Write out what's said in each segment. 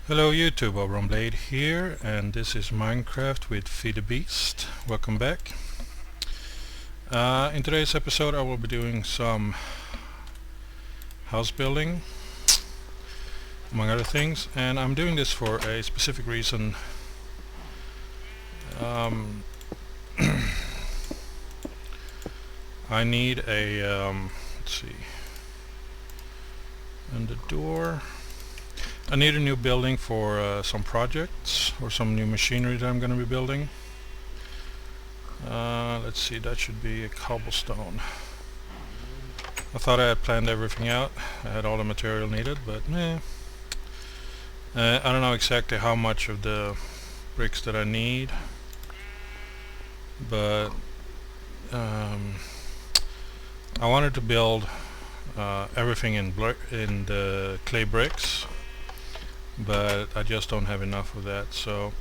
Hello YouTube, Blade here, and this is Minecraft with Feed the Beast. Welcome back. In today's episode I will be doing some house building, among other things, and I'm doing this for a specific reason. I need a, let's see, and the door. I need a new building for some projects or some new machinery that I'm going to be building. Let's see, that should be a cobblestone. I thought I had planned everything out. I had all the material needed, but I don't know exactly how much of the bricks that I need, but I wanted to build everything in the clay bricks, but I just don't have enough of that, so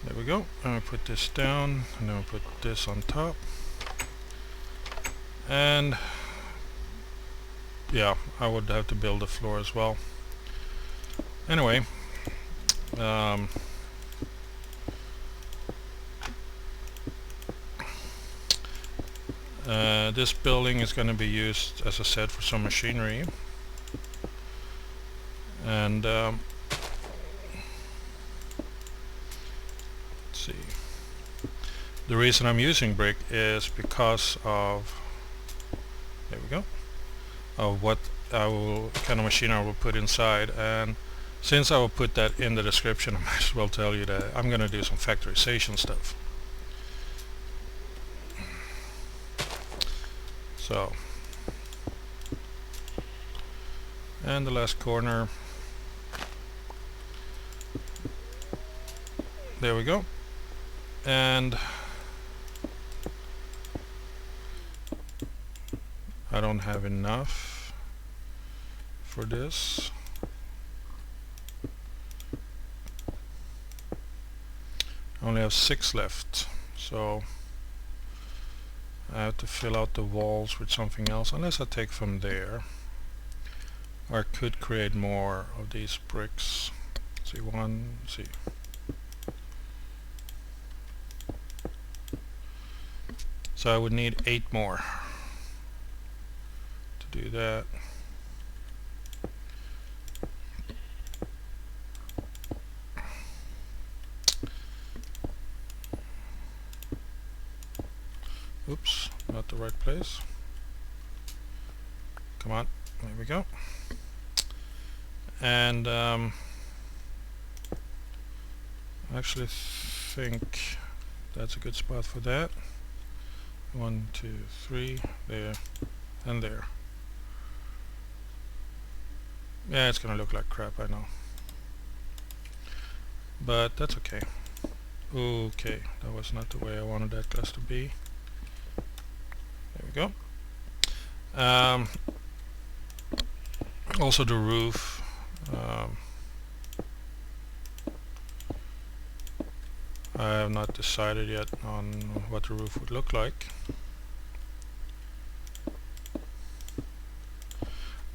there we go. I'm going to put this down, and then we'll put this on top, and yeah, I would have to build a floor as well. Anyway, this building is going to be used, as I said, for some machinery, and let's see. The reason I'm using brick is because of, there we go, of what kind of machine I will put inside. And since I will put that in the description, I might as well tell you that I'm going to do some factorization stuff. So, and the last corner, there we go. And I don't have enough for this. I only have 6 left, so I have to fill out the walls with something else, unless I take from there. Or I could create more of these bricks. Let's see, let's see. So I would need 8 more to do that. Oops, not the right place. Come on, there we go. And I actually think that's a good spot for that. 1, 2, 3, there, and there. Yeah, it's gonna look like crap, I know, but that's okay. Okay, that was not the way I wanted that glass to be. There we go. Also the roof, I have not decided yet on what the roof would look like.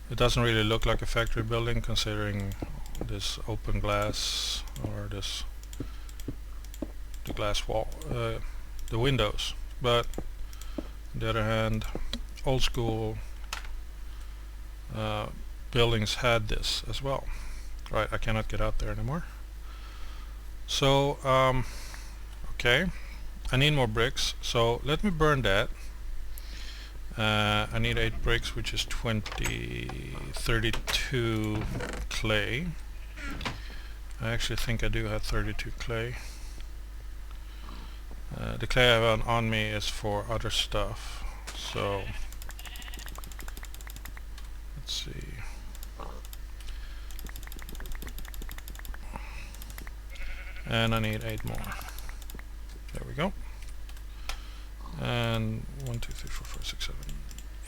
It doesn't really look like a factory building, considering this open glass, or the glass wall, the windows. But on the other hand, old school buildings had this as well. Right, I cannot get out there anymore. So okay, I need more bricks, so let me burn that. I need 8 bricks, which is 32 clay. I actually think I do have 32 clay. The clay I have on me is for other stuff, so let's see. And I need 8 more. There we go. And 1, 2, 3, 4, 5, 6, 7,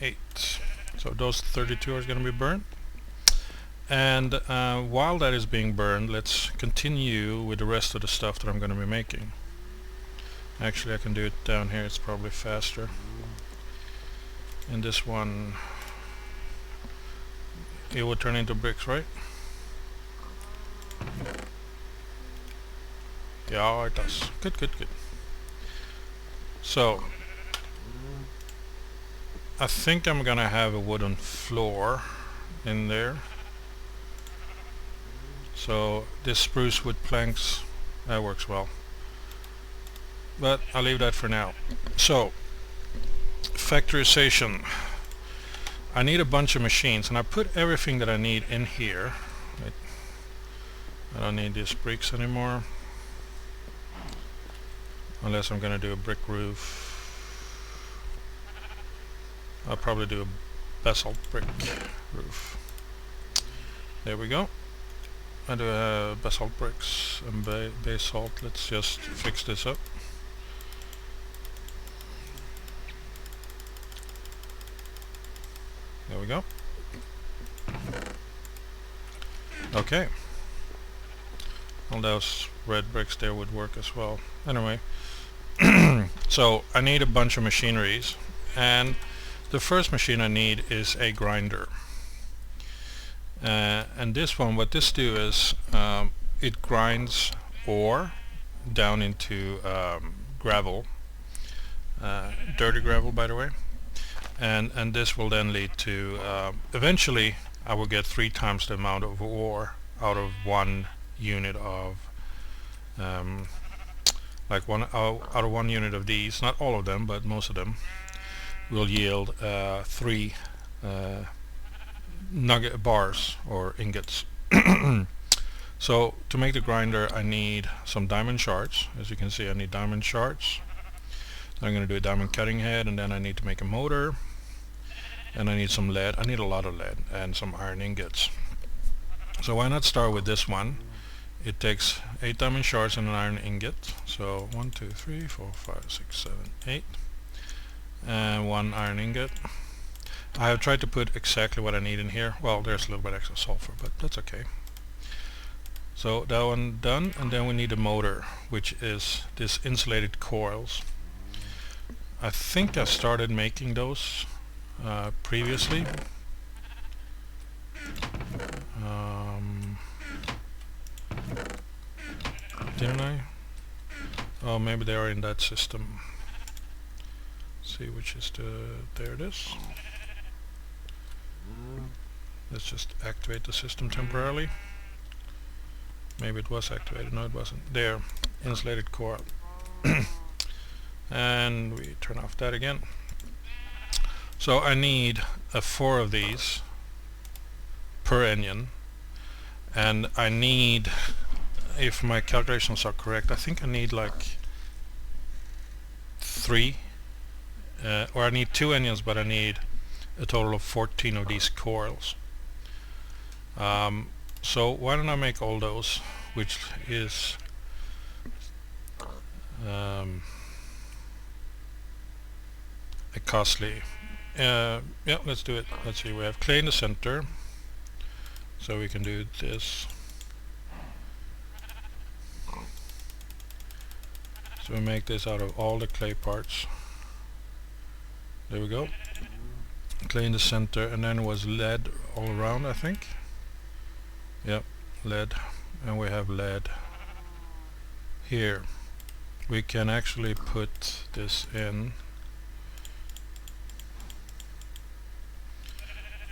8. So those 32 are going to be burned. And while that is being burned, let's continue with the rest of the stuff that I'm going to be making. Actually, I can do it down here, it's probably faster. And this one, it would turn into bricks, right? Yeah, it does. Good, good, good. So I think I'm gonna have a wooden floor in there. So this spruce wood planks, that works well. But I'll leave that for now. So factorization. I need a bunch of machines, and I put everything that I need in here. Wait. I don't need these bricks anymore, unless I'm gonna do a brick roof. I'll probably do a basalt brick roof. There we go. I do have basalt bricks and basalt. Let's just fix this up. There we go. Okay. All those red bricks there would work as well. Anyway, so I need a bunch of machineries, and the first machine I need is a grinder. And this one, what this do is it grinds ore down into gravel, dirty gravel, by the way, and this will then lead to eventually I will get 3 times the amount of ore out of 1 unit of like out of 1 unit of these. Not all of them, but most of them will yield 3 nugget bars or ingots. So to make the grinder I need some diamond shards. As you can see, I need diamond shards. I'm going to do a diamond cutting head, and then I need to make a motor, and I need some lead. I need a lot of lead and some iron ingots. So why not start with this one? It takes 8 diamond shards and an iron ingot. So 1, 2, 3, 4, 5, 6, 7, 8, and 1 iron ingot. I have tried to put exactly what I need in here. Well, there's a little bit extra sulfur, but that's okay. So that one done, and then we need a motor, which is this insulated coils. I think I started making those previously. Didn't I? Oh, maybe they are in that system. Let's see which is there it is. Let's just activate the system temporarily. Maybe it was activated. No, it wasn't. There, insulated coil. And we turn off that again. So I need 4 of these per engine, and I need, if my calculations are correct, I think I need like 3 or I need 2 engines, but I need a total of 14 of these coils. So why don't I make all those, which is a costly. Yeah, let's do it. Let's see, we have clay in the center, so we can do this. So we make this out of all the clay parts. There we go. Clay in the center, and then it was lead all around, I think. Yep, lead, and we have lead here. We can actually put this in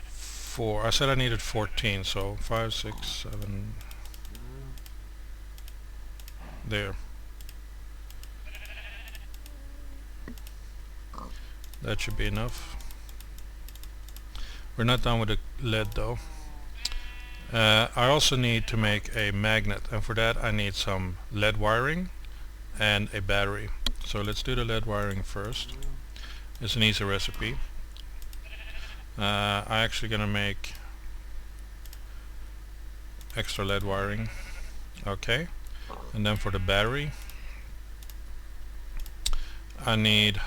4. I said I needed 14, so 5, 6, 7. There. That should be enough. We're not done with the lead though. I also need to make a magnet, and for that I need some lead wiring and a battery. So let's do the lead wiring first. It's an easy recipe. I'm actually gonna make extra lead wiring. Okay, and then for the battery I need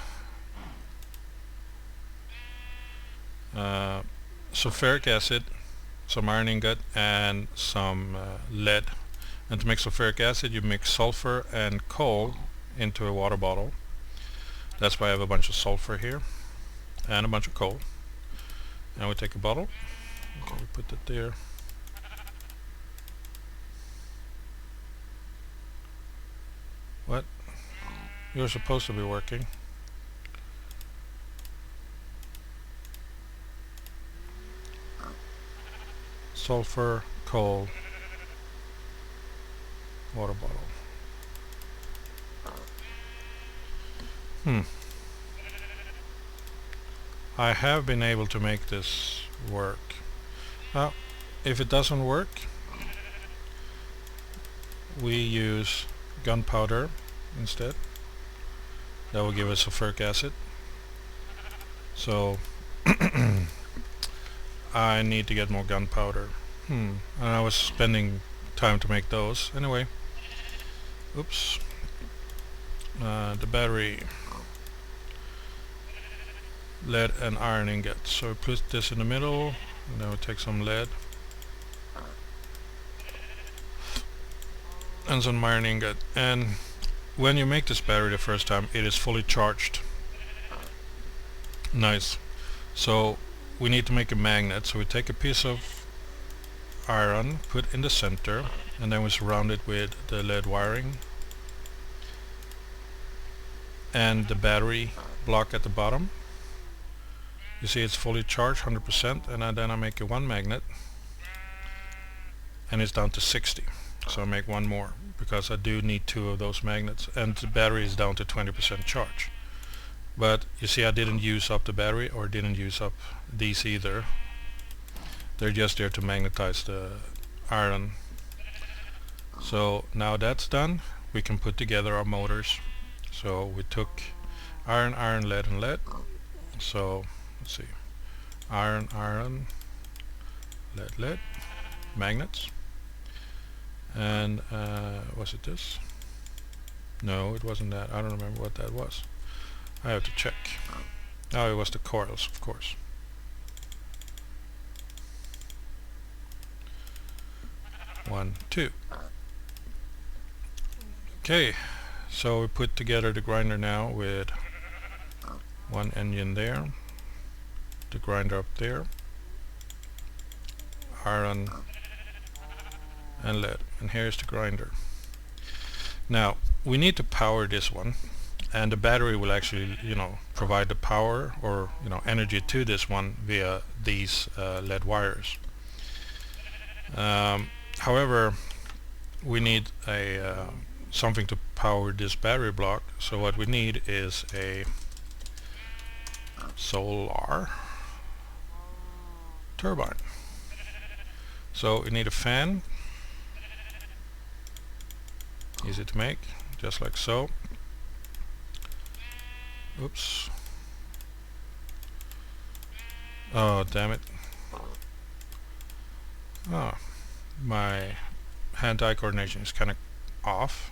sulfuric acid, some iron ingot, and some lead. And to make sulfuric acid, you mix sulfur and coal into a water bottle. That's why I have a bunch of sulfur here and a bunch of coal. And we take a bottle. Okay, we put it there. What? You're supposed to be working. Sulfur, coal, water bottle. I have been able to make this work. Now, if it doesn't work, we use gunpowder instead. That will give us sulfuric acid. So I need to get more gunpowder. And I was spending time to make those. Anyway, oops. The battery, lead and iron ingot. So we put this in the middle, and then we take some lead and some iron ingot. And when you make this battery the first time, it is fully charged. Nice. So we need to make a magnet. So we take a piece of iron, put in the center, and then we surround it with the lead wiring and the battery block at the bottom. You see it's fully charged, 100%, and then I make a one magnet, and it's down to 60. So I make one more because I do need two of those magnets, and the battery is down to 20% charge. But you see I didn't use up the battery, or didn't use up these either. They're just there to magnetize the iron. So now that's done, we can put together our motors. So we took iron, iron, lead, and lead. So let's see, iron, iron, lead, lead, magnets. And was it this? No, it wasn't that. I don't remember what that was. I have to check. Oh, it was the coils, of course. One, two. Okay, so we put together the grinder now with one engine there, the grinder up there, iron and lead, and here's the grinder. Now we need to power this one, and the battery will actually, provide the power, or energy to this one via these lead wires. However, we need a something to power this battery block, so what we need is a solar turbine. So we need a fan, easy to make, just like so. Oops. Oh, damn it. Oh, my hand-eye coordination is kind of off.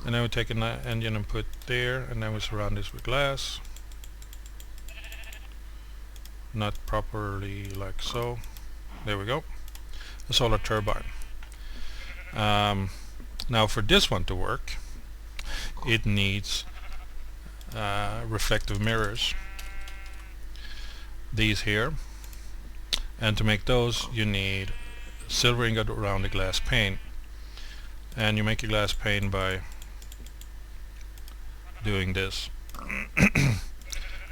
And then we take an engine and put there, and then we surround this with glass. Not properly, like so. There we go. A solar turbine. Now for this one to work, it needs reflective mirrors. These here. And to make those, you need silver ingot around the glass pane. And you make a glass pane by doing this.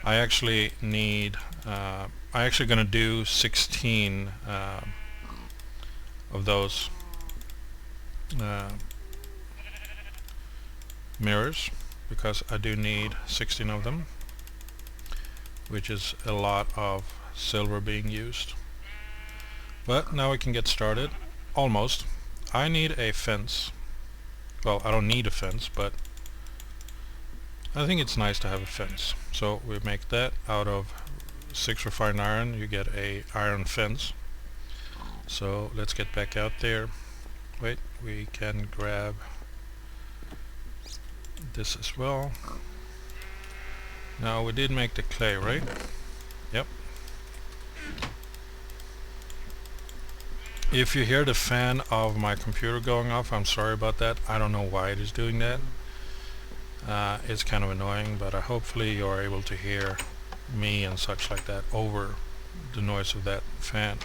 I actually need I actually gonna do 16 of those mirrors, because I do need 16 of them, which is a lot of silver being used. But now we can get started. Almost. I need a fence. Well, I don't need a fence, but I think it's nice to have a fence. So we make that out of 6 refined iron. You get a iron fence. So let's get back out there. Wait, we can grab this as well. Now we did make the clay, right? Yep. If you hear the fan of my computer going off, I'm sorry about that. I don't know why it is doing that. It's kind of annoying, but hopefully you're able to hear me and such like that over the noise of that fan.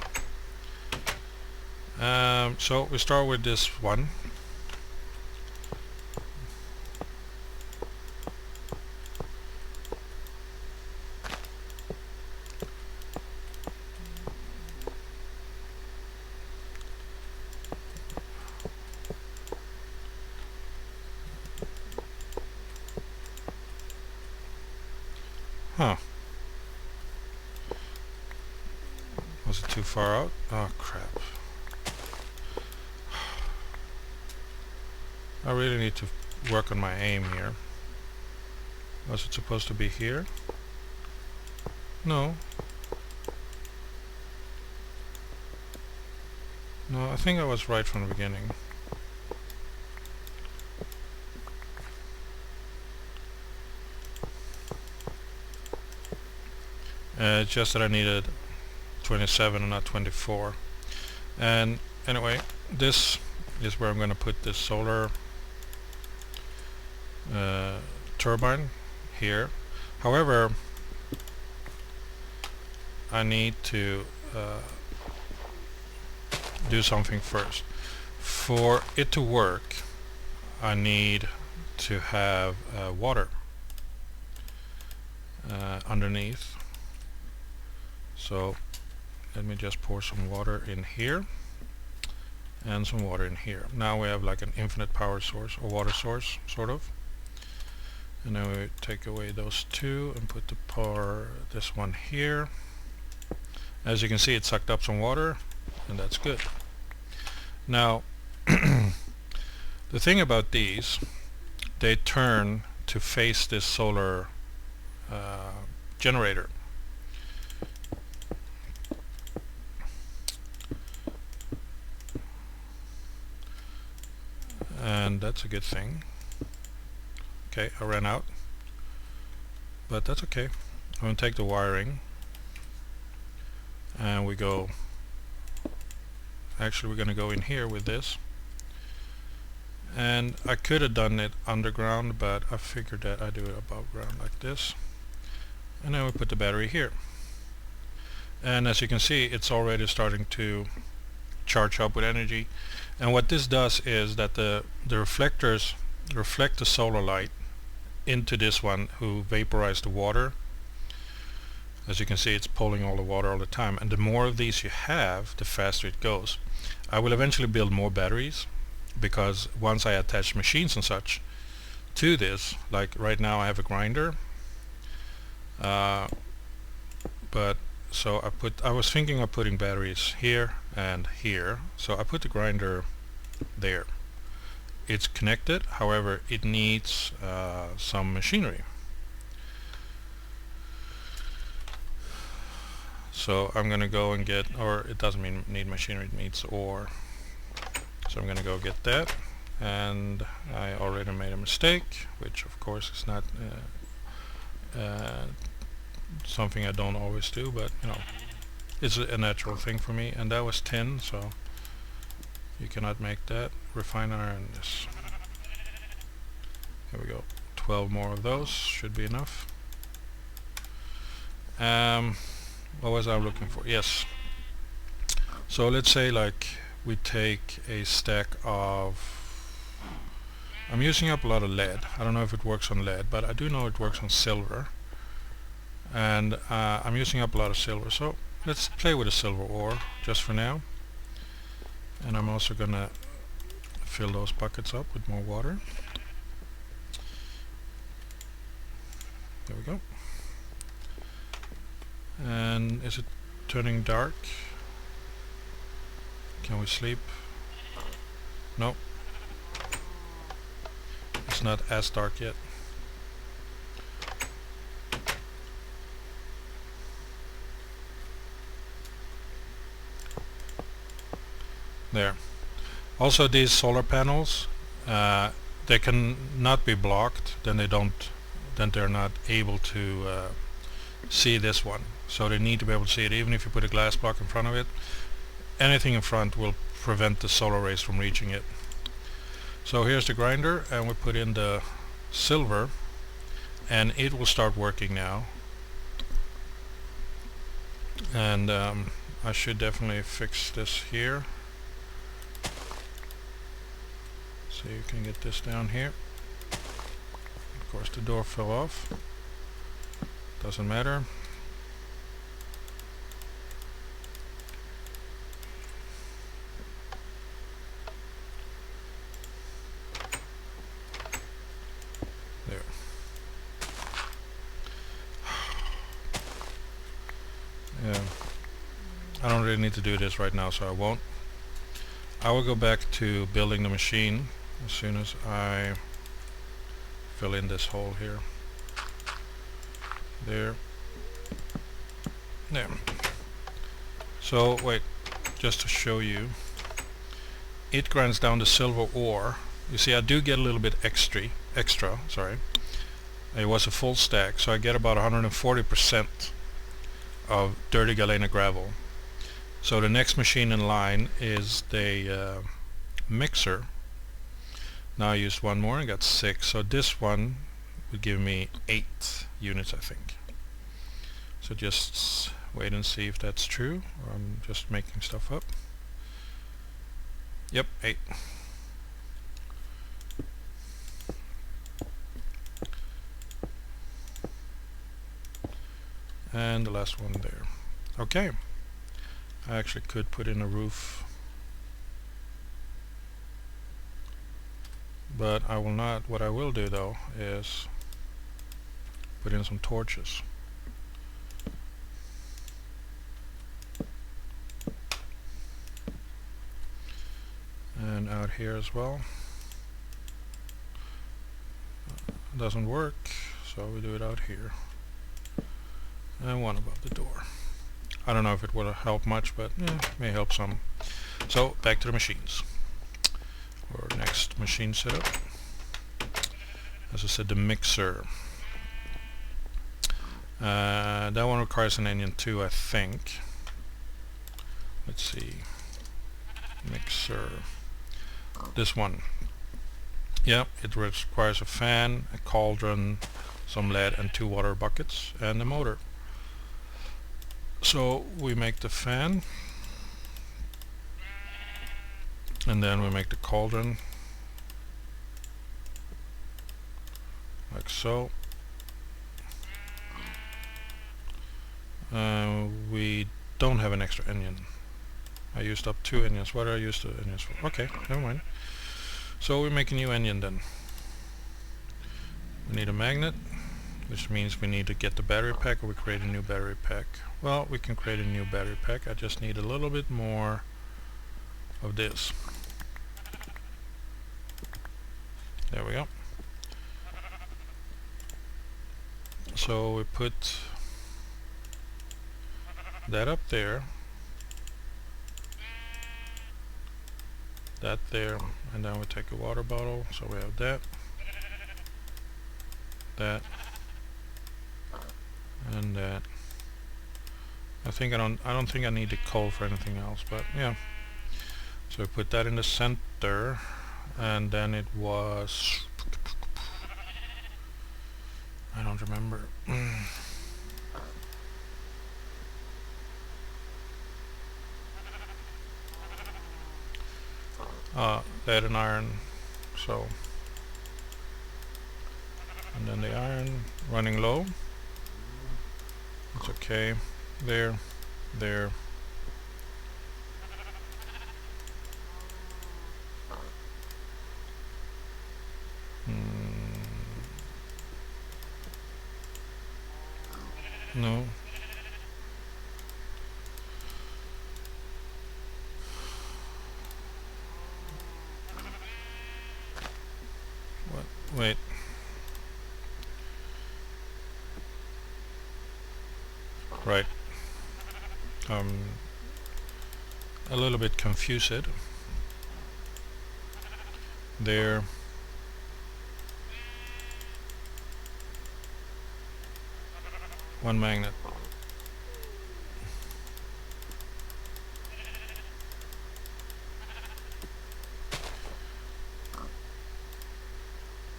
So we start with this one. Huh. Was it too far out? Oh crap. I really need to work on my aim here. Was it supposed to be here? No. No, I think I was right from the beginning. It's just that I needed 27 and not 24. And anyway, this is where I'm going to put this solar turbine here. However, I need to do something first. For it to work, I need to have water underneath. So let me just pour some water in here and some water in here. Now we have like an infinite power source or water source, sort of. And then we take away those two and put the power, this one here. As you can see, it sucked up some water, and that's good. Now, the thing about these, they turn to face this solar generator. And that's a good thing. Okay, I ran out, but that's okay. I'm going to take the wiring, and we go, actually we're going to go in here with this, and I could have done it underground, but I figured that I do it above ground like this, and then we put the battery here. And as you can see, it's already starting to charge up with energy. And what this does is that the reflectors reflect the solar light into this one who vaporized the water. As you can see, it's pulling all the water all the time, and the more of these you have, the faster it goes. I will eventually build more batteries, because once I attach machines and such to this, like right now I have a grinder, but so I was thinking of putting batteries here and here, so I put the grinder there. It's connected, however it needs some machinery. So I'm gonna go and get, or it doesn't need machinery, it needs ore. So I'm gonna go get that, and I already made a mistake, which of course is not something I don't always do, but you know, it's a natural thing for me. And that was 10, so you cannot make that. Refine iron, this. Here we go. 12 more of those should be enough. What was I looking for? Yes. So let's say like we take a stack of, I'm using up a lot of lead. I don't know if it works on lead, but I do know it works on silver. And I'm using up a lot of silver, so let's play with the silver ore just for now. And I'm also gonna fill those buckets up with more water. There we go. And is it turning dark? Can we sleep? No. It's not as dark yet. There. Also, these solar panels, they can not be blocked. Then they're not able to see this one. So they need to be able to see it, even if you put a glass block in front of it. Anything in front will prevent the solar rays from reaching it. So here's the grinder, and we put in the silver, and it will start working now. And I should definitely fix this here. So you can get this down here. Of course the door fell off. Doesn't matter. There. Yeah, I don't really need to do this right now, so I won't. I will go back to building the machine as soon as I fill in this hole here. There. There. So wait, just to show you, it grinds down the silver ore. You see, I do get a little bit extra, sorry. It was a full stack, so I get about 140% of dirty galena gravel. So the next machine in line is the mixer. Now I used one more and got 6, so this one would give me 8 units, I think. So just wait and see if that's true, or I'm just making stuff up. Yep, 8. And the last one there. Okay, I actually could put in a roof, but I will not. What I will do though is put in some torches. And out here as well. Doesn't work, so we do it out here. And one above the door. I don't know if it will help much, but may help some. So back to the machines. Or next machine setup. As I said, the mixer. That one requires an engine too, I think. Let's see. Mixer. This one. Yeah, it requires a fan, a cauldron, some lead, and 2 water buckets, and a motor. So we make the fan, and then we make the cauldron, like so. We don't have an extra engine. I used up 2 engines. What did I use the engines for? Okay, never mind. So we make a new engine then. We need a magnet, which means we need to get the battery pack, or we create a new battery pack. Well, we can create a new battery pack. I just need a little bit more of this. There we go. So we put that up there, that there, and then we take a water bottle. So we have that, and that. I don't think I need the coal for anything else, but yeah. So we put that in the center, and then it was, I don't remember. Lead and iron. So, and then the iron running low. It's okay. There. No. What? Wait. Right. A little bit confused. There. One magnet.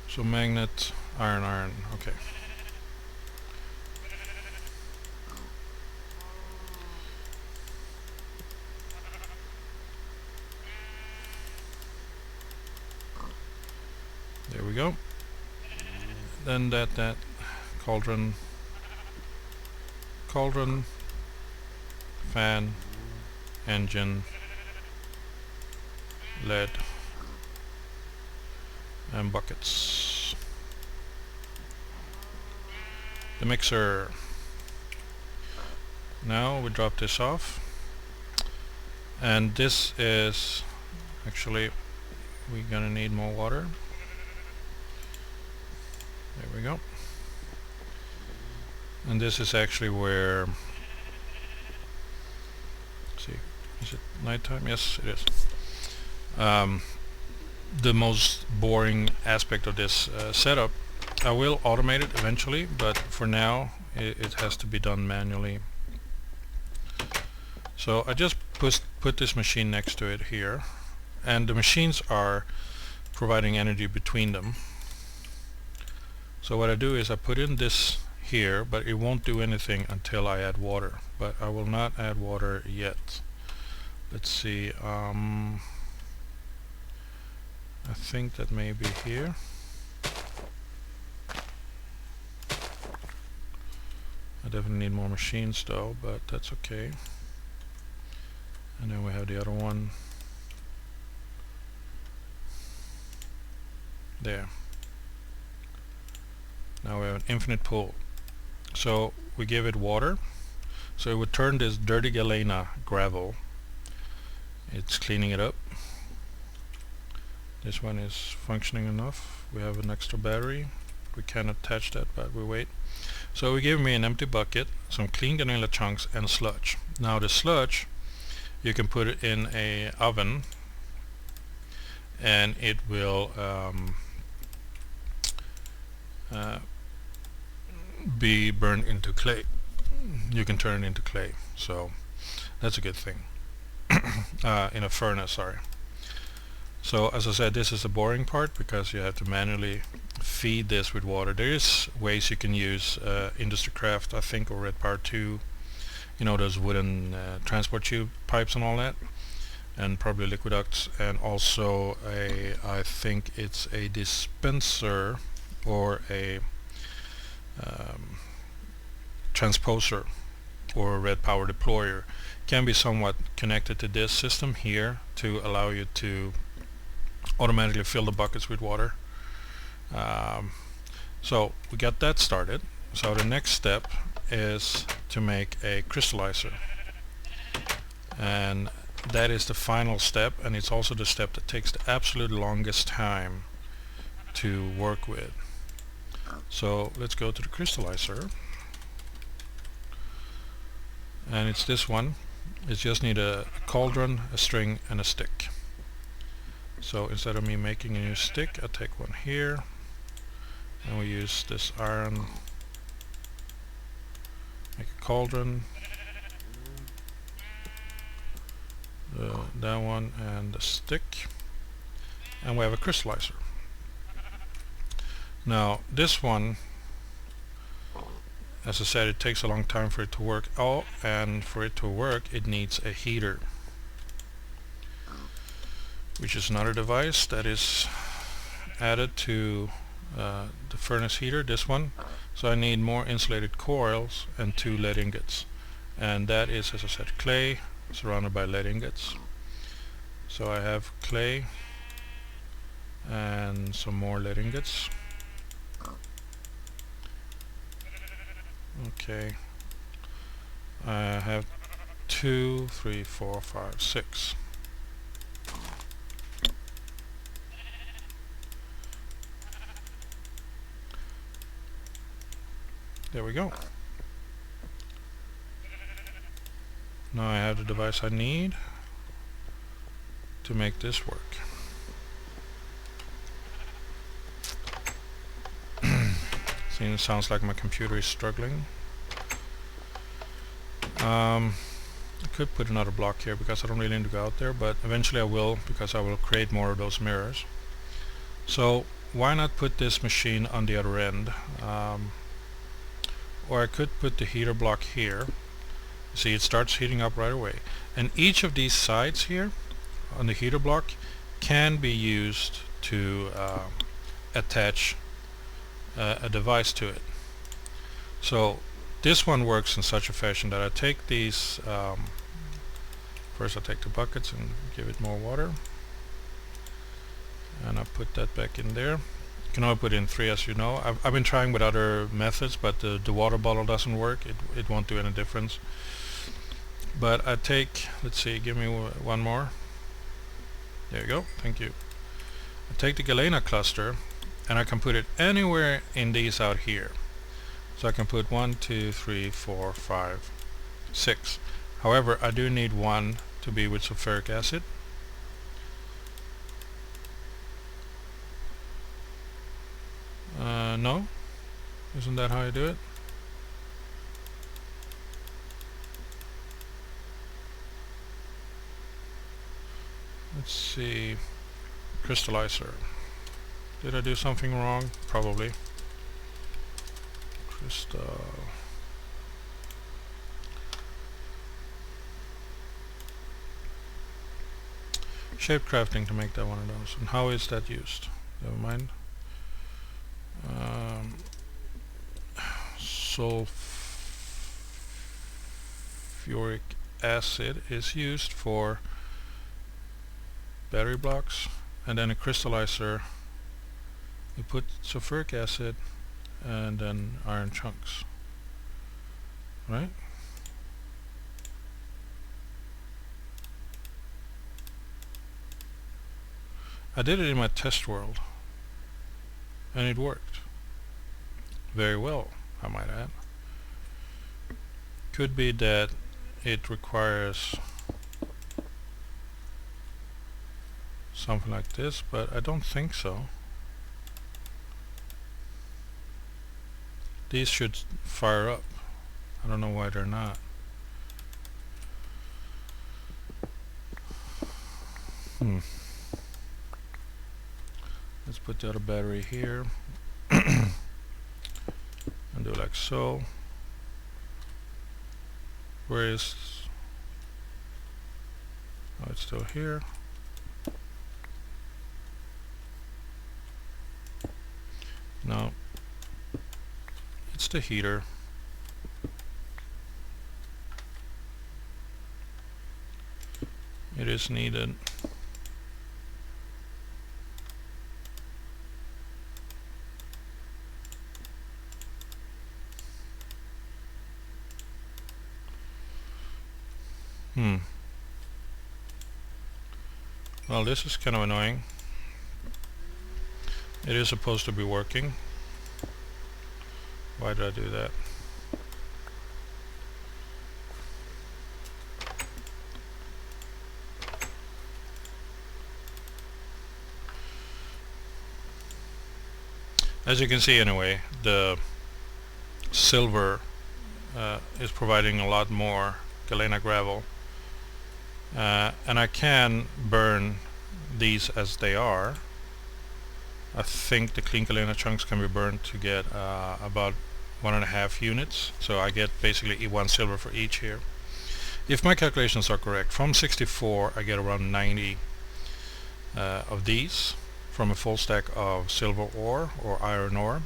So magnet, iron, okay. There we go. Then that cauldron, fan, engine, lead, and buckets. The mixer. Now we drop this off, and this is actually, we're gonna need more water. There we go. And this is actually where, let's see, is it nighttime? Yes, it is. The most boring aspect of this setup. I will automate it eventually, but for now it has to be done manually. So I just put this machine next to it here, and the machines are providing energy between them. So what I do is I put in this here, but it won't do anything until I add water. But I will not add water yet. Let's see, I think that may be here. I definitely need more machines though, but that's okay. And then we have the other one there. Now we have an infinite pool. So we give it water, so it would turn this dirty galena gravel. It's cleaning it up. This one is functioning enough. We have an extra battery. We can attach that, but we wait. So we give me an empty bucket, some clean vanilla chunks, and sludge. Now the sludge, you can put it in a oven, and it will be burned into clay. You can turn it into clay, so that's a good thing. In a furnace, sorry. So as I said, this is the boring part because you have to manually feed this with water. There is ways you can use Industry Craft, I think, or Red Power 2, you know, those wooden transport tube pipes and all that, and probably liquid ducts, and also I think it's a dispenser or a transposer or a red power deployer can be somewhat connected to this system here to allow you to automatically fill the buckets with water. So we got that started. So the next step is to make a crystallizer, and that is the final step, and it's also the step that takes the absolute longest time to work with. So let's go to the crystallizer, and it's this one. It just need a cauldron, a string, and a stick. So instead of me making a new stick, I take one here, and we use this iron, make a cauldron, that one, and the stick, and we have a crystallizer. Now this one, as I said, it takes a long time for it to work. Oh, and for it to work, it needs a heater, which is another device that is added to the furnace heater, this one. So I need more insulated coils and 2 lead ingots, and that is, as I said, clay surrounded by lead ingots. So I have clay and some more lead ingots. Okay, I have 2, 3, 4, 5, 6. There we go. Now I have the device I need to make this work. See, it sounds like my computer is struggling. I could put another block here because I don't really need to go out there, but eventually I will, because I will create more of those mirrors. So why not put this machine on the other end? Or I could put the heater block here. See, it starts heating up right away, and each of these sides here on the heater block can be used to attach a device to it. So this one works in such a fashion that I take these, first I take the buckets and give it more water, and I put that back in there. You can only put in 3, as you know. I've been trying with other methods, but the water bottle doesn't work. It won't do any difference. But I take, let's see, give me one more. There you go, thank you. I take the galena cluster and I can put it anywhere in these out here. So I can put 1, 2, 3, 4, 5, 6. However, I do need one to be with sulfuric acid. No? Isn't that how you do it? Let's see. Crystallizer. Did I do something wrong? Probably. Crystal. Shape crafting to make that one of those. And how is that used? Never mind. Sulfuric acid is used for battery blocks, and then a crystallizer, you put sulfuric acid and then iron chunks, right? I did it in my test world and it worked very well, I might add. Could be that it requires something like this, but I don't think so. These should fire up. I don't know why they're not. Let's put the other battery here and do like so. Where is... oh, it's still here. No, it's the heater. It is needed. Well, this is kind of annoying. It is supposed to be working. Why did I do that? As you can see anyway, the silver is providing a lot more galena gravel. And I can burn these as they are. I think the clean galena chunks can be burned to get about 1.5 units. So I get basically 1 silver for each here. If my calculations are correct, from 64 I get around 90 of these from a full stack of silver ore or iron ore.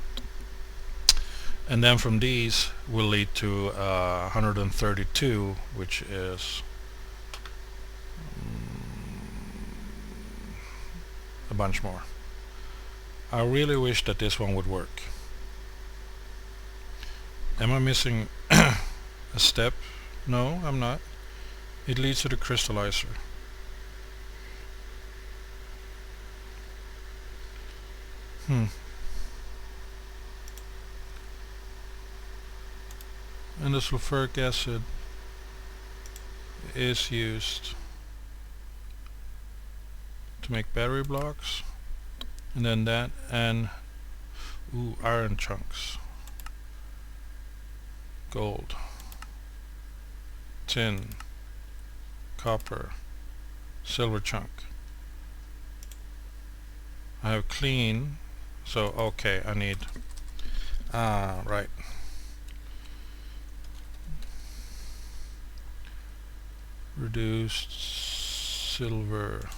And then from these will lead to 132, which is a bunch more. I really wish that this one would work. Am I missing a step? No, I'm not. It leads to the crystallizer. And the sulfuric acid is used to make battery blocks, and then that, and iron chunks, gold, tin, copper, silver chunk. I have clean, so okay, I need right. Reduced silver.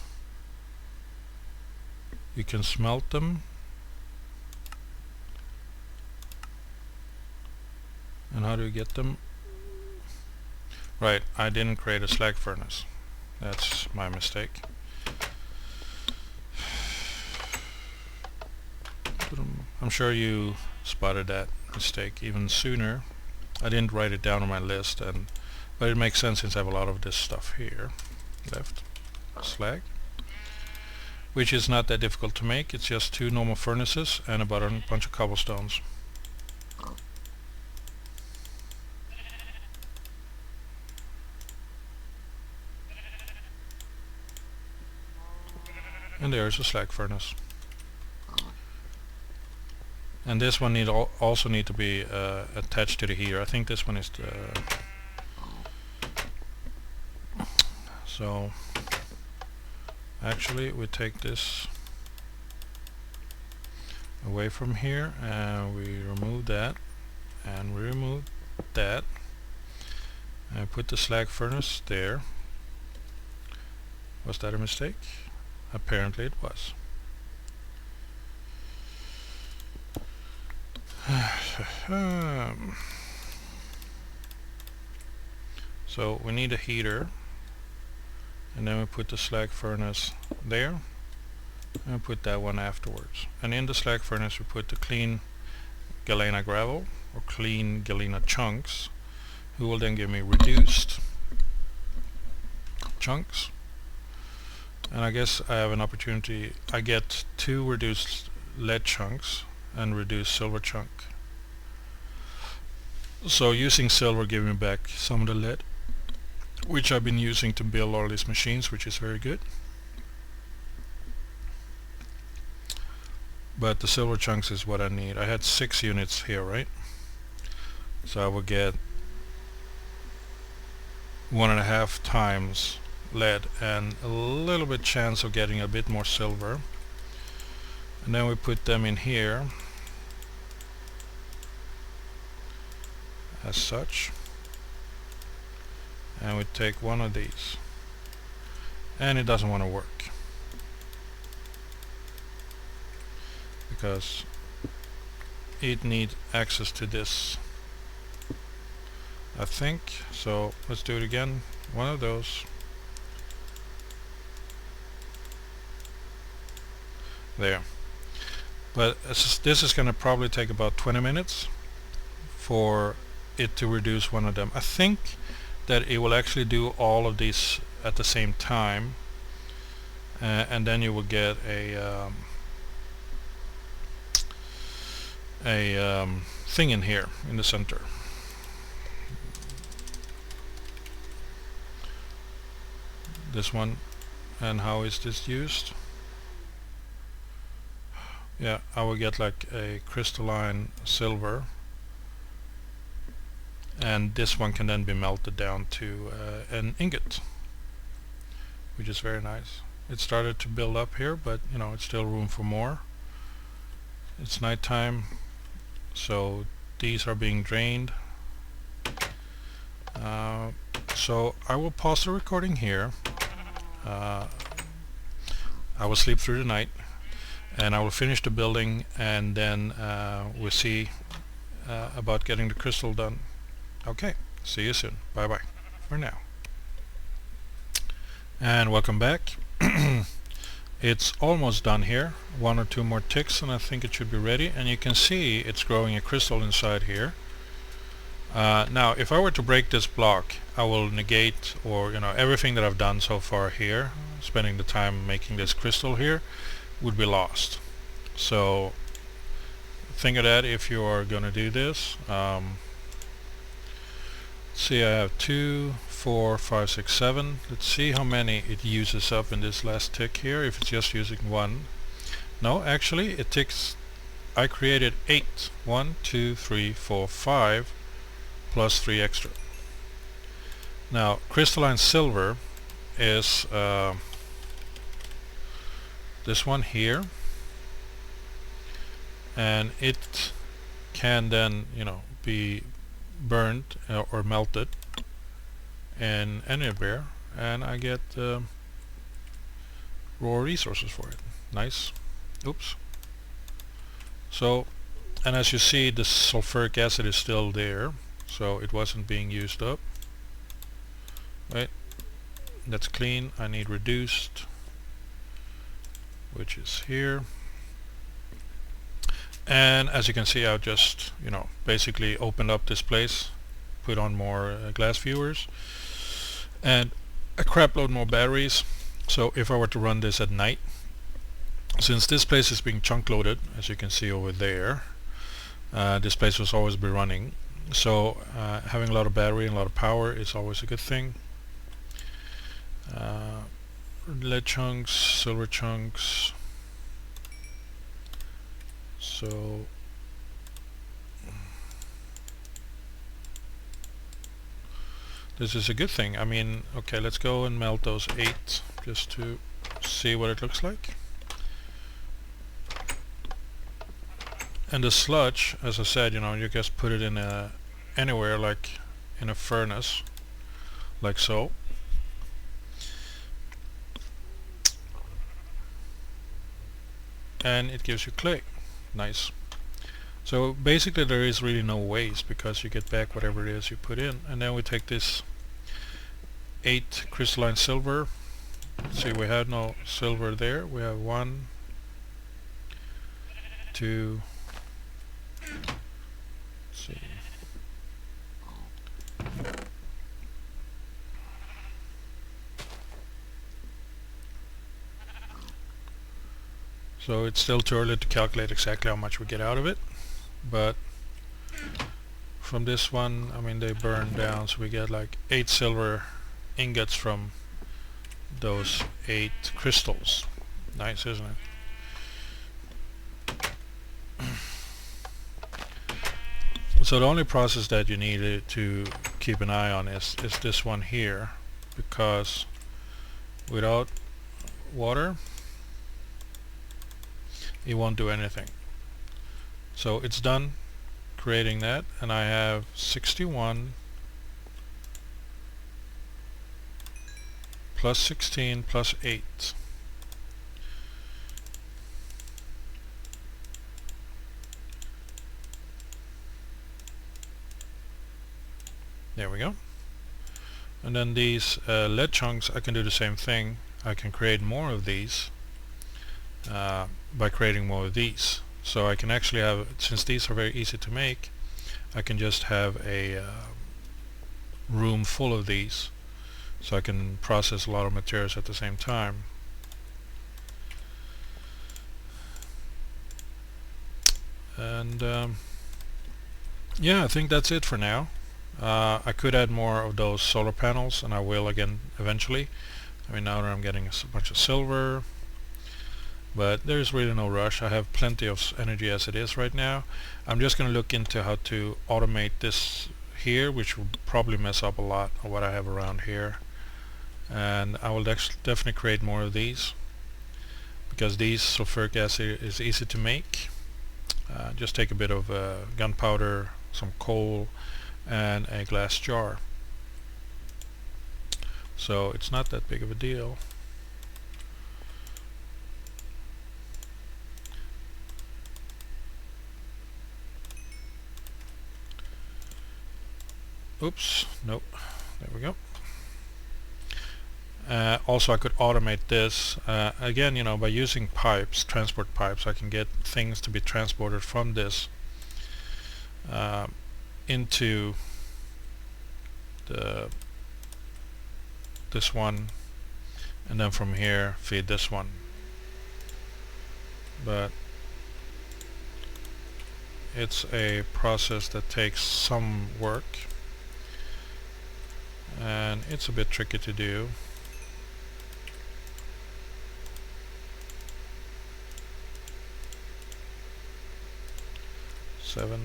You can smelt them. And how do you get them? Right, I didn't create a slag furnace. That's my mistake. I'm sure you spotted that mistake even sooner. I didn't write it down on my list, and but it makes sense since I have a lot of this stuff here left. Slag, which is not that difficult to make. It's just 2 normal furnaces and about a bunch of cobblestones. And there's a slag furnace. And this one also need to be attached to the heater. I think this one is the... So actually we take this away from here and we remove that and we remove that and put the slag furnace there. Was that a mistake? Apparently it was. So we need a heater, and then we put the slag furnace there and put that one afterwards. And in the slag furnace we put the clean galena gravel or clean galena chunks, who will then give me reduced chunks. And I guess I have an opportunity. I get 2 reduced lead chunks and reduced silver chunk. So using silver gives me back some of the lead, which I've been using to build all these machines, which is very good. But the silver chunks is what I need. I had 6 units here, right? So I will get 1.5 times lead and a little bit chance of getting a bit more silver. And then we put them in here as such, and we take one of these, and it doesn't want to work because it needs access to this, I think. So let's do it again. One of those. There. But this is going to probably take about 20 minutes for it to reduce one of them. I think that it will actually do all of these at the same time, and then you will get a thing in here in the center. This one. And how is this used? Yeah, I will get like a crystalline silver, and this one can then be melted down to an ingot, which is very nice. It started to build up here, but you know, it's still room for more. It's nighttime, so these are being drained. So I will pause the recording here. I will sleep through the night, and I will finish the building, and then we'll see about getting the crystal done. Okay, see you soon. Bye bye for now. And welcome back. It's almost done here. 1 or 2 more ticks and I think it should be ready, and you can see it's growing a crystal inside here. Now if I were to break this block, I will negate, or you know, everything that I've done so far here, spending the time making this crystal here, would be lost. So think of that if you are going to do this. See, I have 2, 4, 5, 6, 7. Let's see how many it uses up in this last tick here, if it's just using 1. No, actually it takes, I created 8. 1, 2, 3, 4, 5 plus 3 extra. Now crystalline silver is this one here, and it can then, you know, be burned or melted in anywhere, and I get raw resources for it. Nice. Oops. So, and as you see, the sulfuric acid is still there, so it wasn't being used up. Right, that's clean. I need reduced, which is here. And as you can see, I've just, you know, basically opened up this place, put on more glass viewers and a crap load more batteries. So if I were to run this at night, since this place is being chunk loaded, as you can see over there, this place will always be running. So having a lot of battery and a lot of power is always a good thing. Lead chunks, silver chunks. So this is a good thing. I mean, okay, let's go and melt those 8 just to see what it looks like. And the sludge, as I said, you know, you just put it in anywhere, like in a furnace, like so. And it gives you clay. Nice. So basically there is really no waste, because you get back whatever it is you put in. And then we take this 8 crystalline silver. See, we had no silver there. We have 1, 2, see, so it's still too early to calculate exactly how much we get out of it, but from this one, I mean, they burn down, so we get like 8 silver ingots from those 8 crystals. Nice, isn't it? So the only process that you need to keep an eye on is this one here, because without water it won't do anything. So it's done creating that, and I have 61 plus 16 plus 8. There we go. And then these lead chunks, I can do the same thing. I can create more of these by creating more of these. So I can actually have, since these are very easy to make, I can just have a room full of these, so I can process a lot of materials at the same time. And yeah, I think that's it for now. I could add more of those solar panels, and I will again eventually. I mean, now that I'm getting a bunch of silver, but there's really no rush. I have plenty of energy as it is right now. I'm just going to look into how to automate this here, which will probably mess up a lot of what I have around here. And I will definitely create more of these, because these sulfuric acid is easy to make. Just take a bit of gunpowder, some coal, and a glass jar. So it's not that big of a deal. Oops, nope, there we go. Also, I could automate this again, you know, by using pipes, transport pipes. I can get things to be transported from this into this one, and then from here feed this one. But it's a process that takes some work, and it's a bit tricky to do. Seven.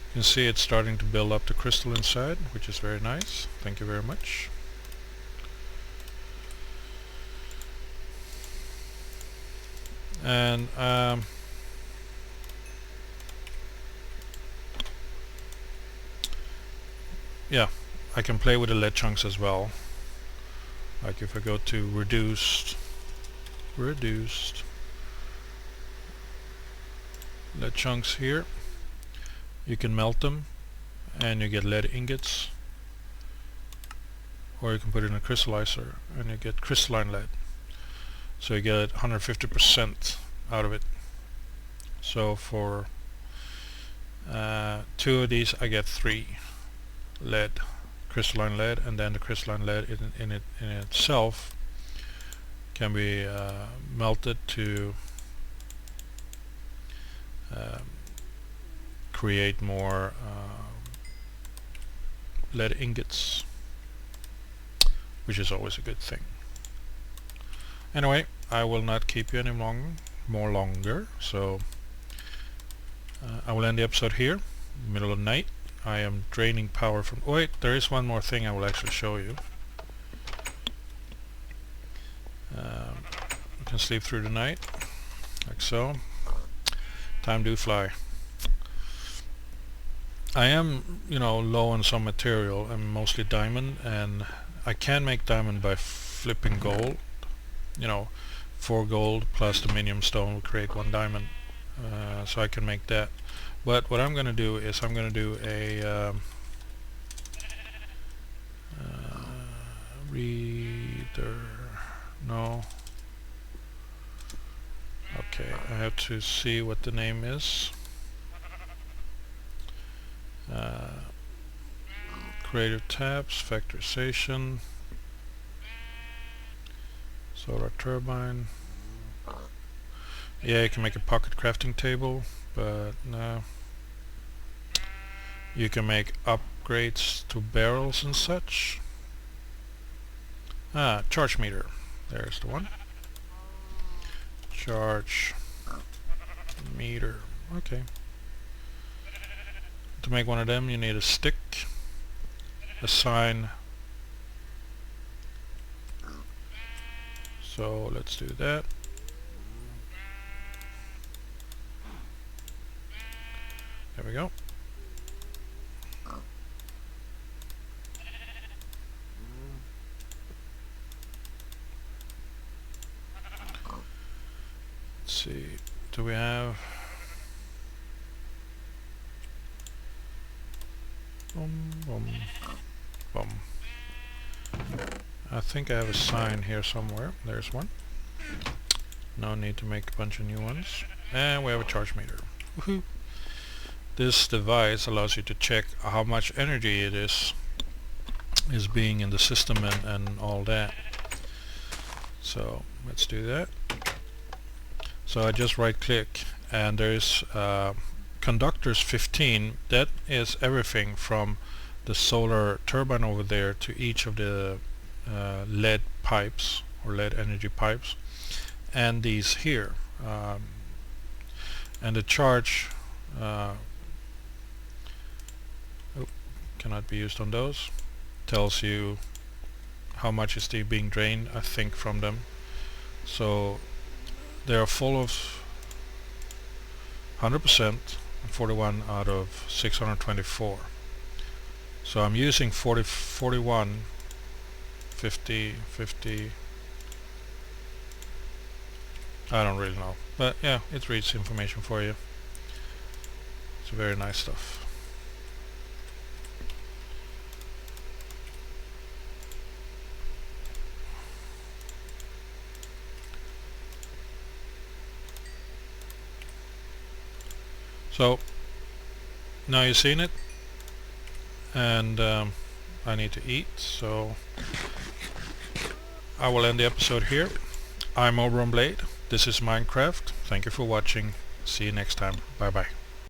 You can see it's starting to build up the crystal inside, which is very nice. Thank you very much. And yeah, I can play with the lead chunks as well. Like if I go to reduced lead chunks here, you can melt them and you get lead ingots, or you can put it in a crystallizer and you get crystalline lead. So you get 150% out of it. So for 2 of these I get 3 lead, crystalline lead, and then the crystalline lead in itself can be melted to create more lead ingots, which is always a good thing. Anyway, I will not keep you any longer, so I will end the episode here. Middle of the night. I am draining power from... Oh wait, there is one more thing I will actually show you. You can sleep through the night, like so. Time do fly. I am, low on some material. I'm mostly diamond, and I can make diamond by flipping gold. 4 gold plus the minium stone will create 1 diamond. So I can make that. But what I'm going to do is I'm going to do a reader. No. Okay, I have to see what the name is. Creative tabs, factorization, solar turbine. Yeah, you can make a pocket crafting table, but no. You can make upgrades to barrels and such. Charge meter. There's the one. Charge meter. Okay. To make one of them, you need a stick, a sign. So let's do that. There we go. Let's see. Do we have... Boom. I think I have a sign here somewhere. There's one. No need to make a bunch of new ones. And we have a charge meter. Woohoo! This device allows you to check how much energy it is being in the system and all that. So let's do that. So I just right click, and there's conductors 15. That is everything from the solar turbine over there to each of the lead pipes or lead energy pipes, and these here, and the charge cannot be used on those. Tells you how much is being drained, I think, from them. So they are full of 100%, 41 out of 624. So I'm using 41, 50, 50. I don't really know, but yeah, it reads information for you. It's very nice stuff. So now you've seen it, and I need to eat, so I will end the episode here. I'm Blade. This is Minecraft. Thank you for watching. See you next time. Bye bye.